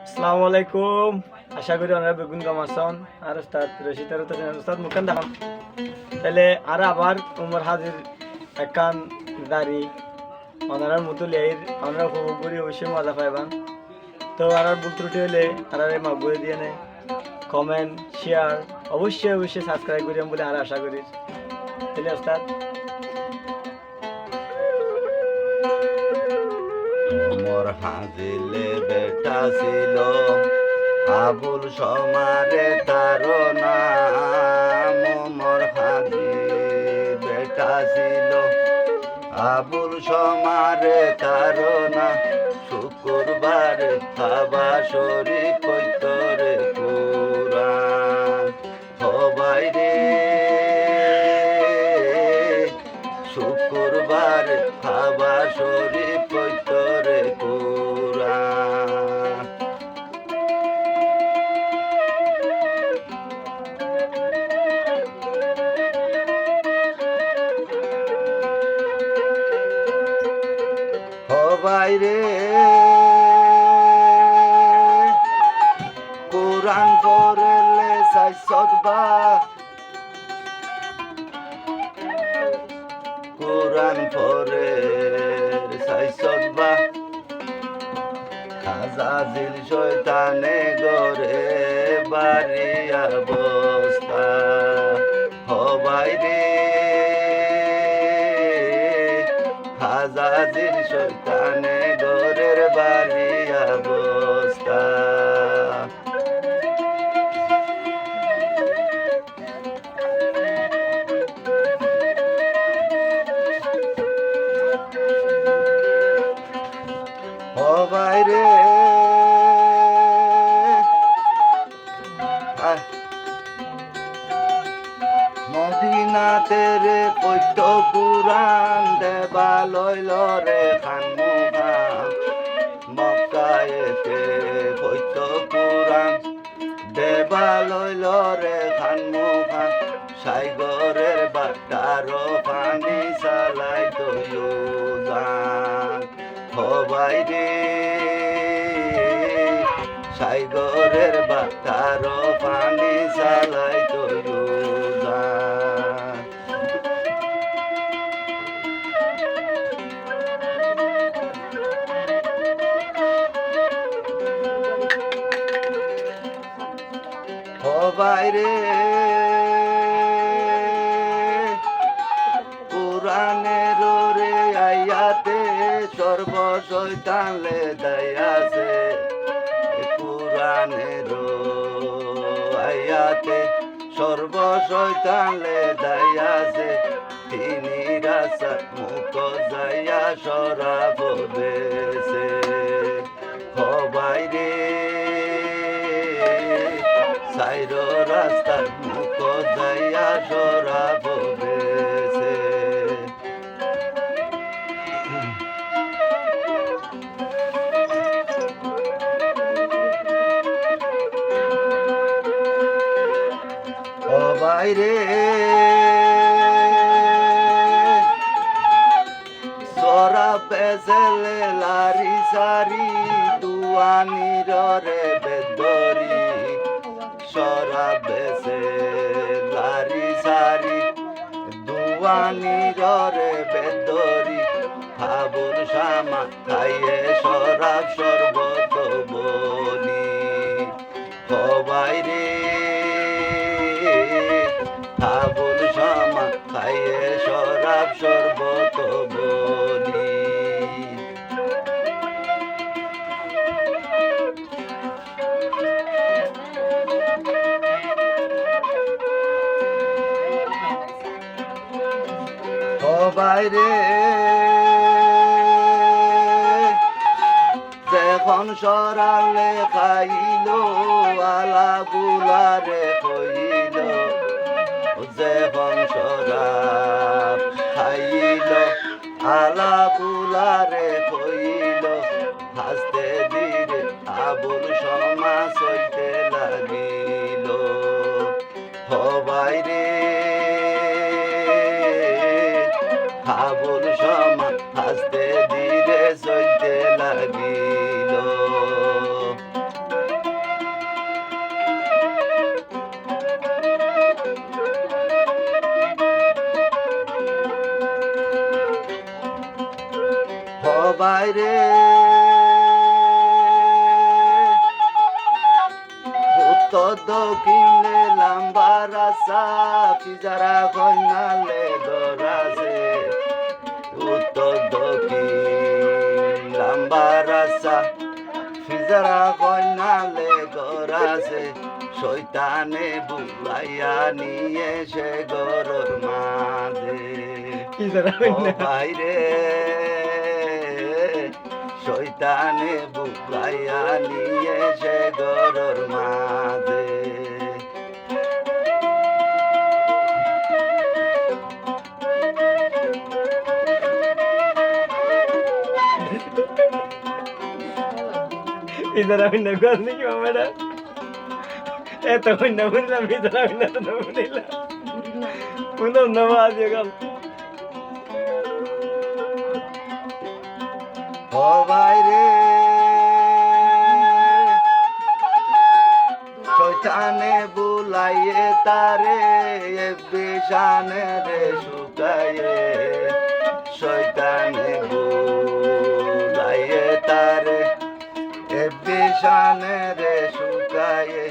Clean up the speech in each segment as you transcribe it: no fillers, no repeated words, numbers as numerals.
আসসালামু আলাইকুম। আশা করি ওনারা বেগুন কামাচ্ছেন আর উস্তাদ রশিদ আর উস্তাদ মুখান দেখান তাহলে আর আবার উমর হাজির একান দাড়ি ওনারার মতো লের ওনারা উপভোগ করি অবশ্যই মজা পাইবান। তো আর ভুল ত্রুটি হলে আর মাফ করে দিয়ে নেয় কমেন্ট শেয়ার অবশ্যই সাবস্ক্রাইব করিম বলে আর আশা করি। তাহলে উস্তাদ মোর হাজিলে বেটা ছিল আবুল সমারে তার নাম। মোর হাজি বেটা ছিল আবুল সমারে তার নাম। শুক্রবার খাবা শরীফ কইতরে কুরআন সবাই রে। শুক্রবার খাবা শরীফ কইতরে কুরআন। সবাই রে কুরআন পড়লে সাইসদবা। কুরআন পড়ে সাইসদবা। আজাজিল শয়তানে গরে বাড়িয়া বস্তা। সবাই রে আজাজিল শয়তানে গরের বাড়িয়া বস্তা। সবাই রে মদিনাতে রে পদ্য কুরআন দেবা লইল রে খানমুখা। মক্কায়েতে পদ্য কুরআন দেবা লইল রে খানমুখা। সাইগরের বাটার পানি চালাই তৈও যান। সবাই রে সাইগরের বাটার পানি চালাই তৈও যান। সবাই রে কুরআনের রে আয়াতে সর্ব শয়তান লে দায়াছে। কুরআনের আয়াতে সর্ব শয়তান লে দায়াছে। তিনি রাসা মুখ যাইয়া সরাব বেছে। সবাই রে সাইর রাস্তার মুখ যাইয়া সরাব বেছে। সবাই রে সরা পেছলে লারি সারি দুয়ানির রে বেদরি। সরা বেছে লারি সারি দুয়ানির রে বেদরি। হাবুল শামা খাইয়ে সরাব সর্বত বলি। সবাই রে হাবুল শামা খাইয়ে সরাব সর্বত বলি। সবাই রে যখন সরালে খাইল আলা বুলারে হইল। যখন সরাব খাইল আলা বুলারে হইল। হাসতে ধীরে আবুল সমা চলতে লাগিল। সবাই রে আবুল সমা হাসতে ধীরে চলতে লাগিল। বাইরে উত্তর দক্ষিণে লম্বা রাস্তা পিজারা কন্যালে দরাজে উত্তর দক্ষিণ লম্বা রাস্তা পিজারা কন্যালে দরাজে শয়তানে বুলাইয়া নিয়ে সে গরর মাঝে ও বাইরে শয়তানে বুলাইয়া নিয়ে সে গরর মাঝে ইদারা হইনা গজ নাকি মামারা এত হইনা বুঝলাম ইদারা হইনা তো না বুঝলাম পুনম নমাজ গেল ও বাইরে শয়তানে বুলাইয়ে তারে বিশানে রে শুকায়ে শয়তানে বুলাইয়ে তারে বিশানে রে শুকায়ে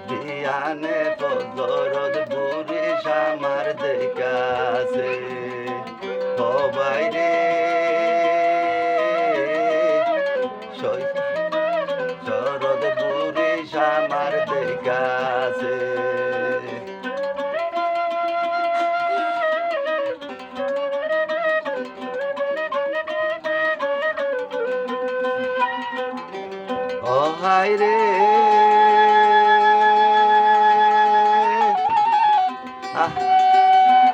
বিয়ানে পদরদ বুড়ি সামার দেখাছে ও বাইরে শরদ বুড়ি সামার দেখাছে ও হাই রে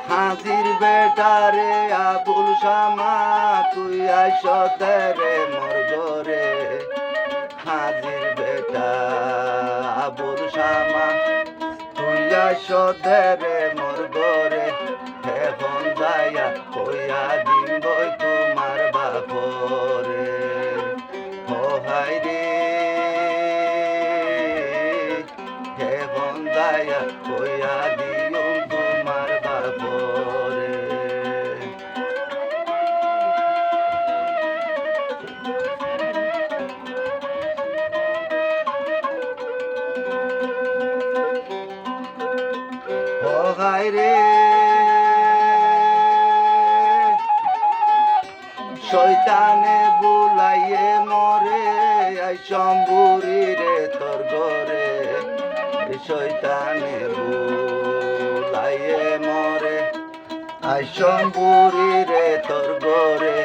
হাজির বেটারে আবুল শামা তুই আইসতে রে মোর ঘরে হাজির বেটা আবুল শামা তুই আইসতে রে মোর ঘরে এখন যাইয়া কইয়া দিন বই তোমার বাপরে ও হাই রে এখন যাইয়া কইয়া দিও তোমার বাপরে ও হাই রে শয়তানে বুলাইয়ে মরে আই শম্ভুরি রে তোর ঘরে শয়তানে বুলাইয়ে মরে আই শম্ভুরি রে তোর ঘরে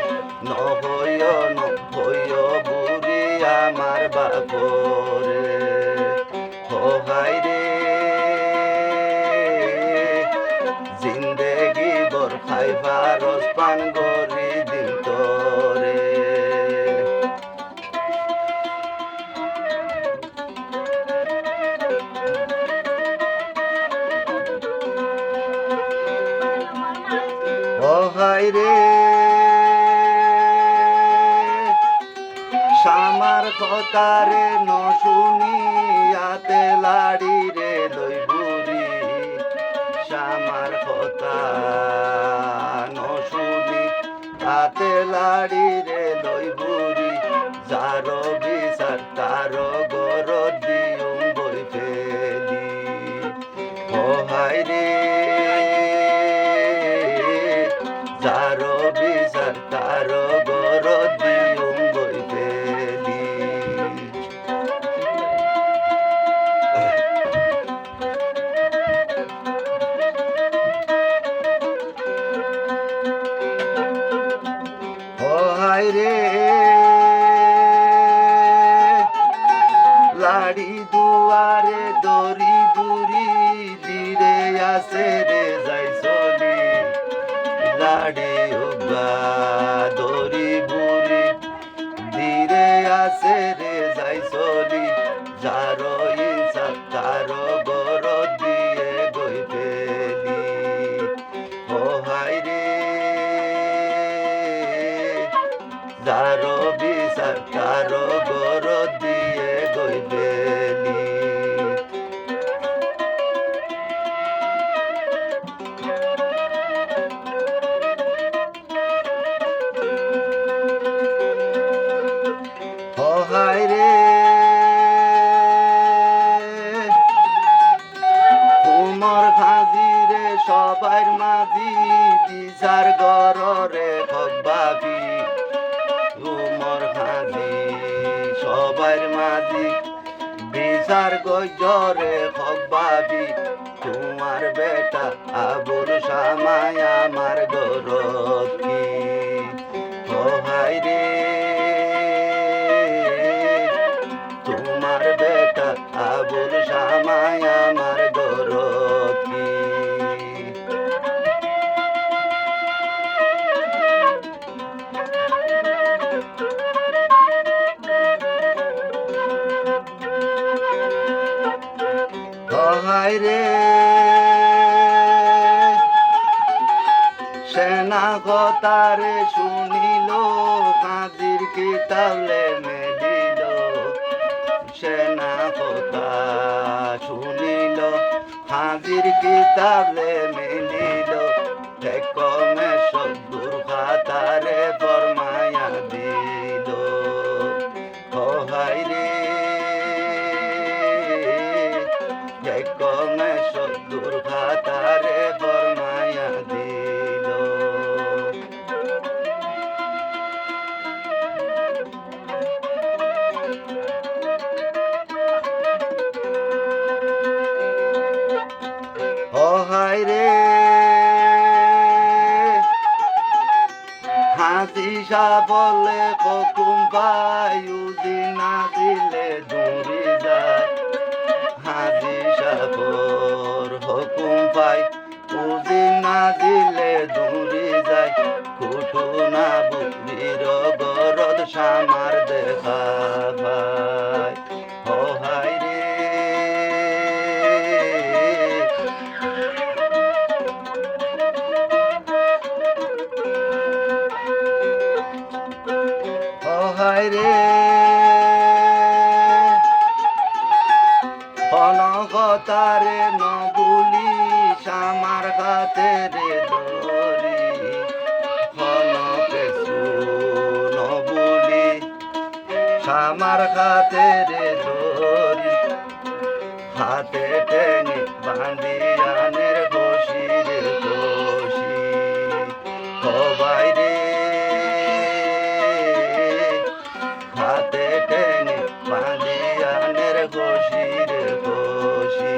নহইয় বুড়ি আমার বাপরে ও হাই রে জিন্দেগি বর খাইবা রস পান গরি দিন তোরে ও হাই রে সামার কথারে ন শুনিয়াতে লাড়ি রে লই বুড়ি সামার কথা ন শুনি হাতে লাড়ি রে লই বুড়ি যার বিচার তার গর দিউম বই ফেলি ও হাই রে যার বিচার তার গর দিউম বই ফেলি ও হাই রে লাড়ি দুয়ারে দড়ি বুড়ি দিরে আসে রে যাই চলি লাড়ি উবা দড়ি বুড়ি দিরে আসে রে যাই চলি যার ইচ্ছা তার গর দিয়ে গই ফেলি ও হাই রে যার বিচার তার গর দিয়ে গই ফেলি মাঝি বিচার গজরে হবাবি তোমার বেটা আবুল সামায় আমার গরত কি ও হাই রে তোমার বেটা আবুল সামায় আমার গরত কি হায় রে সেনা কথারে শুনিল কাজির কিতাবলে মেলিল সেনা কথা শুনিল হাজির কিতাবলে মিলিল কমে সদ্দুর খাতারে ফরমায়া দিল ও হায় রে কমে সদ্দুর খাতারে ফরমায়া দিল ও হায় রে হাসি সাবলে হুকুম পাই উদিনা দিলে দূরে যায় হাজি সাবর হুকুম পাই উদিনা দিলে দূরে যায় কুটু না বুড়ির গরদ সামার দেখা ভাই ও হায় রে ও হায় রে কনকতারে নবুলি সামার হাতে রে ধরি কনকে নবুলি সামার হাতে রে ধরি হাতে টেনে বান্দিয়ানের বসি রে বসি সবাই রে হাতে টেনে বান্দিয়ানের বসি রে বসি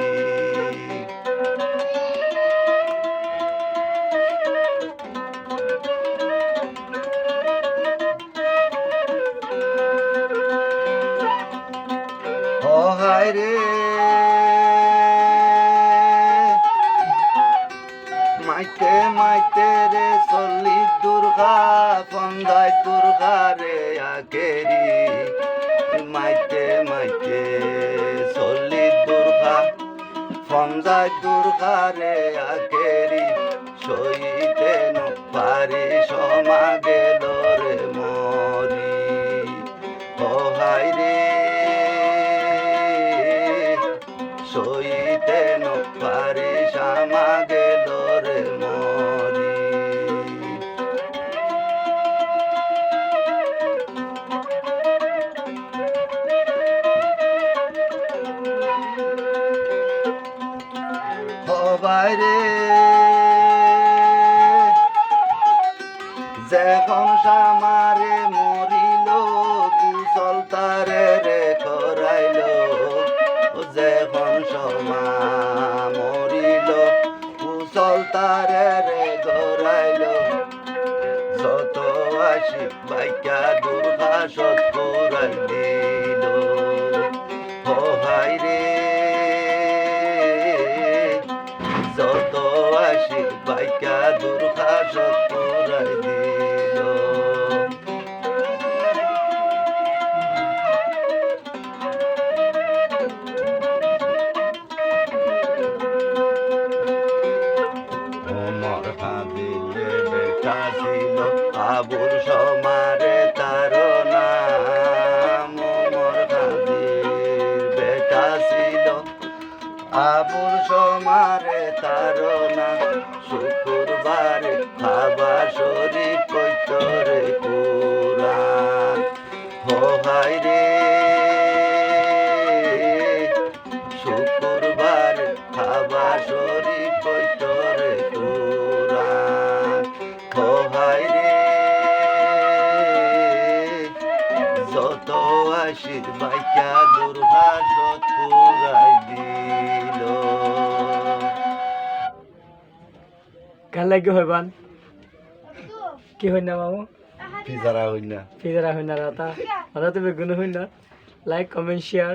ও হায় রে মাইতে মাইতে রে চল্লি দুর্গা পন্দায় দুর্গা রে আগেরি মাইতে মাইতে চল্লি দুর্গা পন্দায় দুর্গা রে আগেরি সইতে পারি সমা গেল রে মরি ও হায় রে সইতে পারি সমা গেল রে মরি সবাই রে যখন সামারে মরিল কুশল তারে রে করাইল যখন সমা মরিল কুশল তারে রে করাইল যত আসি বাইকা দুর্গা সৎ করাই দিল ও হায় রে যত আসি বাইকা দুর্গা সৎ করাই দিল ওমর হাদিলে বেটা ছিল আবুল সমারে তার নাম ওমর হাদির বেটা ছিল আবুল সমারে তার নাম শুক্রবারে খাবা শরীফ কইতরে কুরআন ও হায় রে শুক্রবারে খাবা শরীফ কইতরে কুরআন ও হায় রে যত বাসির বাইকা দুর্ভাষত পুরাই দিল। গান লাগে হইবান কি হই না মামু ফিজারা হই না। ফিজারা হই না রাতা ওরা তো বেগুন হই না। লাইক কমেন্ট শেয়ার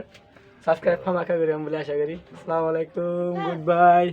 সাবস্ক্রাইব ফামাকা করি আমি বলে আশা করি। আসসালামু আলাইকুম, গুড বাই।